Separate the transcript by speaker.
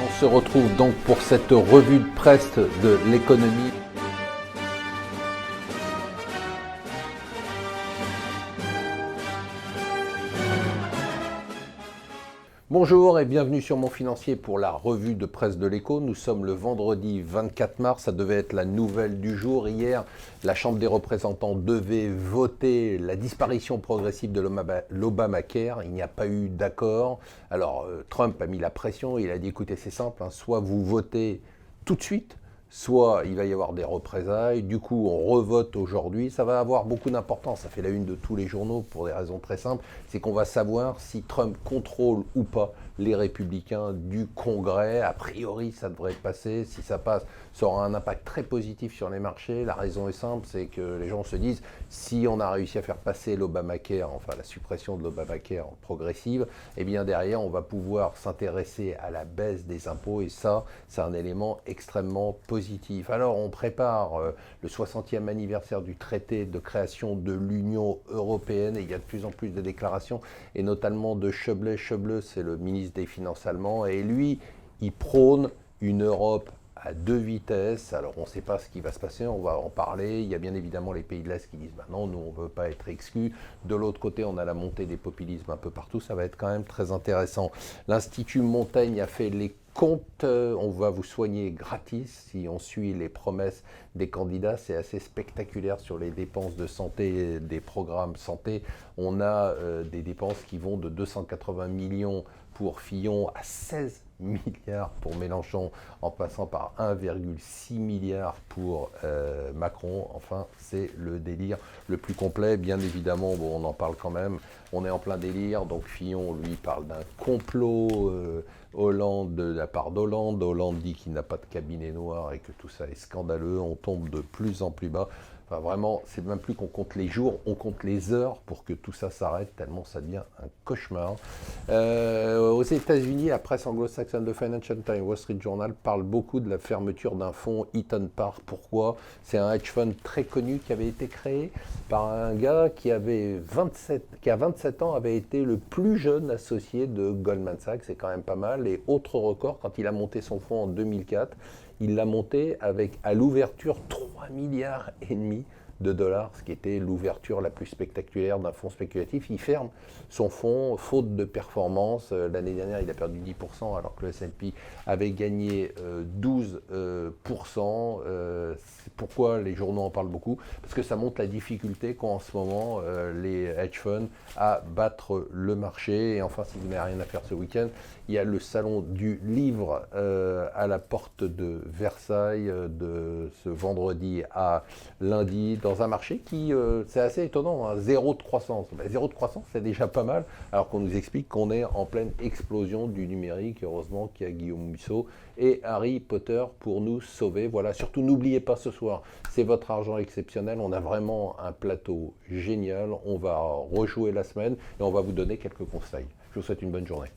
Speaker 1: On se retrouve donc pour cette revue de presse de l'économie. Bonjour et bienvenue sur Mon Financier pour la revue de presse de l'Écho. Nous sommes le vendredi 24 mars, ça devait être la nouvelle du jour. Hier, la Chambre des représentants devait voter la disparition progressive de l'Obamacare. Il n'y a pas eu d'accord. Alors Trump a mis la pression, il a dit écoutez c'est simple, soit vous votez tout de suite, soit il va y avoir des représailles, du coup on revote aujourd'hui, ça va avoir beaucoup d'importance, ça fait la une de tous les journaux pour des raisons très simples, c'est qu'on va savoir si Trump contrôle ou pas les républicains du Congrès, a priori ça devrait passer, si ça passe, ça aura un impact très positif sur les marchés, la raison est simple, c'est que les gens se disent, si on a réussi à faire passer l'Obamacare, enfin la suppression de l'Obamacare progressive, eh bien derrière on va pouvoir s'intéresser à la baisse des impôts et ça, c'est un élément extrêmement positif. Alors on prépare le 60e anniversaire du traité de création de l'Union européenne et il y a de plus en plus de déclarations et notamment de Schäuble. Schäuble c'est le ministre des Finances allemand et lui il prône une Europe à deux vitesses. Alors on ne sait pas ce qui va se passer, on va en parler. Il y a bien évidemment les pays de l'Est qui disent non, nous on ne veut pas être exclus. De l'autre côté, on a la montée des populismes un peu partout. Ça va être quand même très intéressant. L'Institut Montaigne a fait les comptes. On va vous soigner gratis si on suit les promesses des candidats. C'est assez spectaculaire sur les dépenses de santé, des programmes santé. On a des dépenses qui vont de 280 millions pour Fillon à 16 milliards pour Mélenchon, en passant par 1,6 milliard pour Macron. Enfin, c'est le délire le plus complet. Bien évidemment, bon, on en parle quand même. On est en plein délire. Donc Fillon, lui, parle d'un complot Hollande, de la part d'Hollande. Hollande dit qu'il n'a pas de cabinet noir et que tout ça est scandaleux. On tombe de plus en plus bas. Enfin, vraiment, c'est même plus qu'on compte les jours, on compte les heures pour que tout ça s'arrête, tellement ça devient un cauchemar. Aux États-Unis, la presse anglo-saxonne, le Financial Times, Wall Street Journal parle beaucoup de la fermeture d'un fonds Eaton Park. Pourquoi ? C'est un hedge fund très connu qui avait été créé par un gars qui à 27 ans, avait été le plus jeune associé de Goldman Sachs. C'est quand même pas mal. Et autre record, quand il a monté son fonds en 2004, il l'a monté avec à l'ouverture 3,5 milliards de dollars, ce qui était l'ouverture la plus spectaculaire d'un fonds spéculatif. Il ferme son fonds faute de performance. L'année dernière, il a perdu 10% alors que le S&P avait gagné 12%. Pourquoi les journaux en parlent beaucoup ? Parce que ça montre la difficulté qu'ont en ce moment les hedge funds à battre le marché. Et enfin, si vous n'avez rien à faire ce week-end, il y a le salon du livre à la porte de Versailles de ce vendredi à lundi, dans un marché qui, c'est assez étonnant, zéro de croissance. Zéro de croissance, c'est déjà pas mal, alors qu'on nous explique qu'on est en pleine explosion du numérique. Heureusement qu'il y a Guillaume Musso et Harry Potter pour nous sauver. Voilà, surtout n'oubliez pas ce soir, c'est votre argent exceptionnel. On a vraiment un plateau génial. On va rejouer la semaine et on va vous donner quelques conseils. Je vous souhaite une bonne journée.